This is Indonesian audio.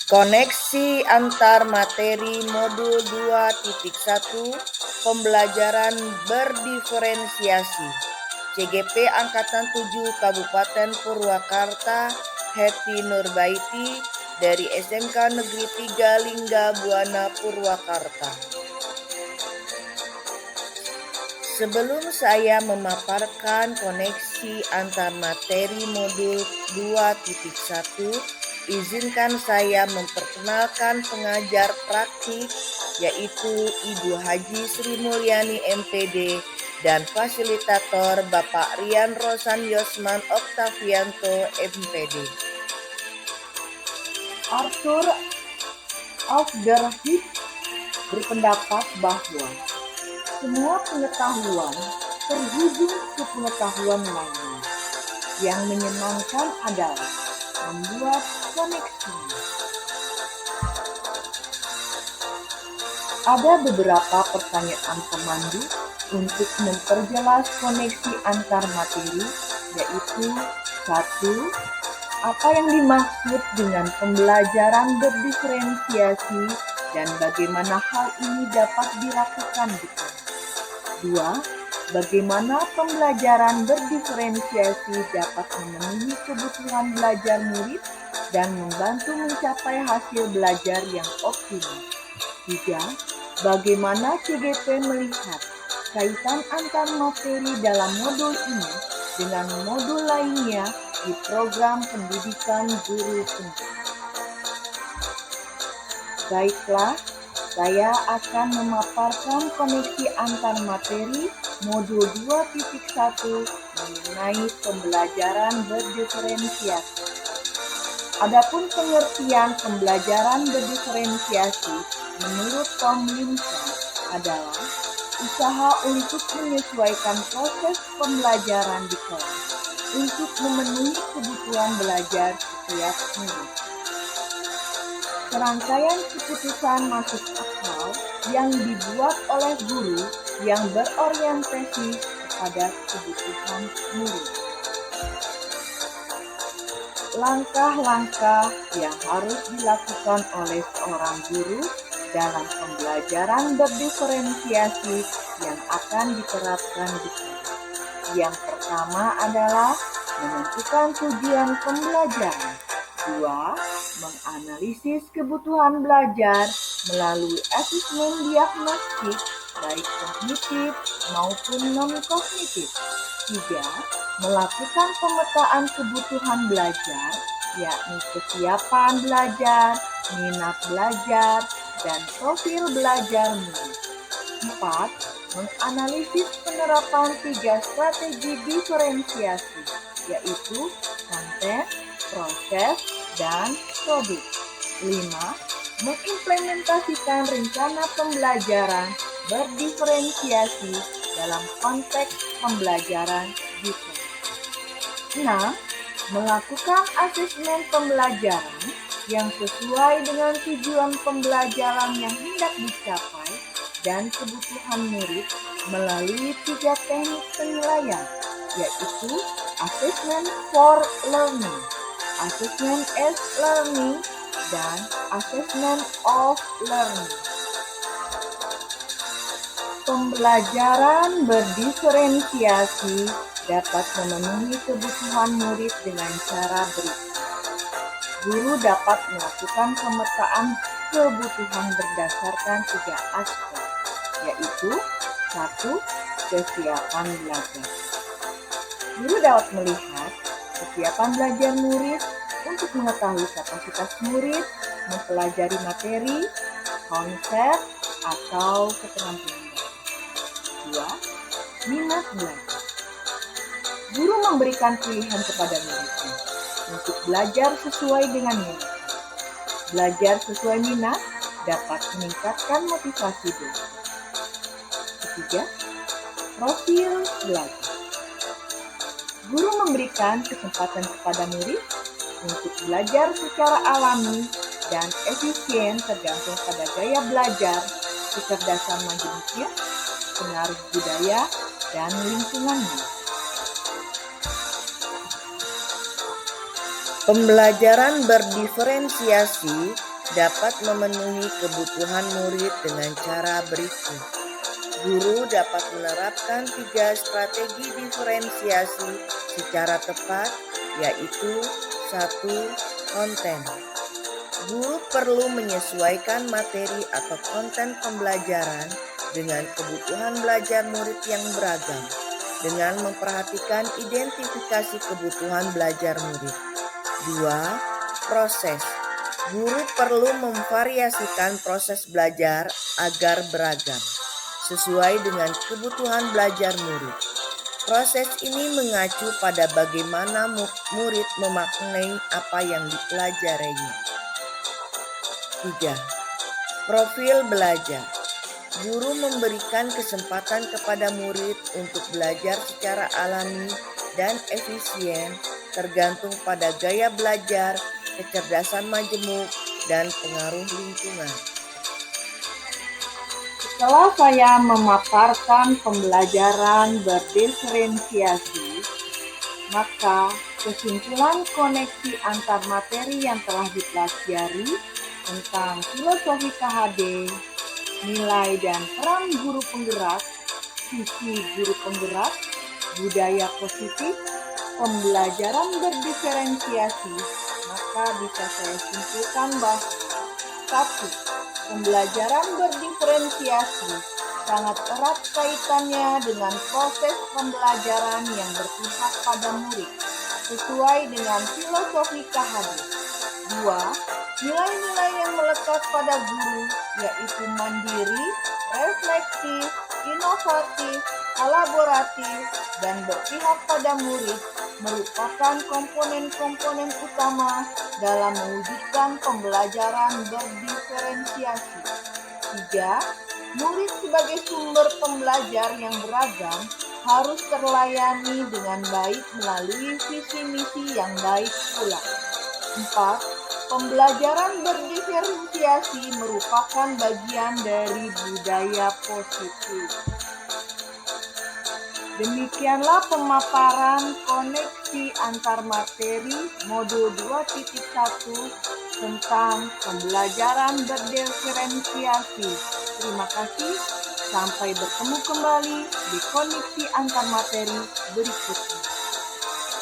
Koneksi antar materi modul 2.1 pembelajaran berdiferensiasi CGP Angkatan 7 Kabupaten Purwakarta Heti Nurbaiti dari SMK Negeri 3 Lingga Buana Purwakarta. Sebelum saya memaparkan koneksi antar materi modul 2.1, izinkan saya memperkenalkan pengajar praktik yaitu Ibu Haji Sri Mulyani MPD dan fasilitator Bapak Rian Rosan Yosman Oktavianto MPD. Arthur Aufderheide berpendapat bahwa semua pengetahuan terhubung ke pengetahuan lainnya. Yang menyenangkan adalah membuat koneksi. Ada beberapa pertanyaan pemandu untuk memperjelas koneksi antar materi, yaitu 1. Apa yang dimaksud dengan pembelajaran berdiferensiasi dan bagaimana hal ini dapat dilakukan di kelas? 2. Bagaimana pembelajaran berdiferensiasi dapat memenuhi kebutuhan belajar murid dan membantu mencapai hasil belajar yang optimal. 3. Bagaimana CGP melihat kaitan antar materi dalam modul ini dengan modul lainnya di program pendidikan guru pendidik. Baiklah, saya akan memaparkan koneksi antar materi modul 2.1 mengenai pembelajaran berdiferensiasi. Adapun pengertian pembelajaran berdiferensiasi menurut Tomlinson adalah usaha untuk menyesuaikan proses pembelajaran di kelas untuk memenuhi kebutuhan belajar setiap murid. Serangkaian keputusan masuk akal yang dibuat oleh guru yang berorientasi kepada kebutuhan murid. Langkah-langkah yang harus dilakukan oleh seorang guru dalam pembelajaran berdiferensiasi yang akan diterapkan di kelas. Yang pertama adalah menentukan tujuan pembelajaran. 2. Menganalisis kebutuhan belajar melalui asesmen diagnostik baik kognitif maupun non-kognitif. 3. Melakukan pemetaan kebutuhan belajar, yakni kesiapan belajar, minat belajar, dan profil belajar murid. 4. Menganalisis penerapan 3 strategi diferensiasi, yaitu konten, proses, dan produk. 5. Mengimplementasikan rencana pembelajaran berdiferensiasi dalam konteks pembelajaran di kelas. 6. Melakukan asesmen pembelajaran yang sesuai dengan tujuan pembelajaran yang hendak dicapai dan kebutuhan murid melalui 3 teknik penilaian, yaitu Assessment for Learning, Assessment as Learning, dan Assessment of Learning. Pembelajaran berdiferensiasi dapat memenuhi kebutuhan murid dengan cara berikut. Guru dapat melakukan pemetaan kebutuhan berdasarkan 3 aspek, yaitu 1. Kesiapan belajar. Guru dapat melihat kesiapan belajar murid untuk mengetahui kapasitas murid mempelajari materi, konsep, atau keterampilan. 2. Minat belajar. Guru memberikan pilihan kepada muridnya untuk belajar sesuai dengan minat. Belajar sesuai minat dapat meningkatkan motivasi belajar. 3. Profil belajar. Guru memberikan kesempatan kepada murid untuk belajar secara alami dan efisien tergantung pada gaya belajar, kecerdasan manusia, pengaruh budaya, dan lingkungannya. Pembelajaran berdiferensiasi dapat memenuhi kebutuhan murid dengan cara berikut. Guru dapat menerapkan 3 strategi diferensiasi secara tepat, yaitu 1. Konten. Guru perlu menyesuaikan materi atau konten pembelajaran dengan kebutuhan belajar murid yang beragam, dengan memperhatikan identifikasi kebutuhan belajar murid. 2. Proses. Guru perlu memvariasikan proses belajar agar beragam, sesuai dengan kebutuhan belajar murid. Proses ini mengacu pada bagaimana murid memaknai apa yang dipelajarinya. 3. Profil belajar. Guru memberikan kesempatan kepada murid untuk belajar secara alami dan efisien, tergantung pada gaya belajar, kecerdasan majemuk, dan pengaruh lingkungan. Setelah saya memaparkan pembelajaran berdiferensiasi, maka kesimpulan koneksi antar materi yang telah dipelajari tentang filosofi KHD, nilai dan peran guru penggerak, sisi guru penggerak, budaya positif, pembelajaran berdiferensiasi, maka bisa saya simpulkan bahwa 1. Pembelajaran berdiferensiasi sangat erat kaitannya dengan proses pembelajaran yang berpihak pada murid, sesuai dengan filosofi KHD. 2. Nilai-nilai yang melekat pada guru, yaitu mandiri, refleksif, inovatif, kolaboratif, dan berpihak pada murid, merupakan komponen-komponen utama dalam mewujudkan pembelajaran berdiferensiasi. 3. Murid sebagai sumber pembelajar yang beragam harus terlayani dengan baik melalui visi misi yang baik pula. 4. Pembelajaran berdiferensiasi merupakan bagian dari budaya positif. Demikianlah pemaparan koneksi antar materi modul 2.1 tentang pembelajaran berdiferensiasi. Terima kasih, sampai bertemu kembali di koneksi antar materi berikutnya.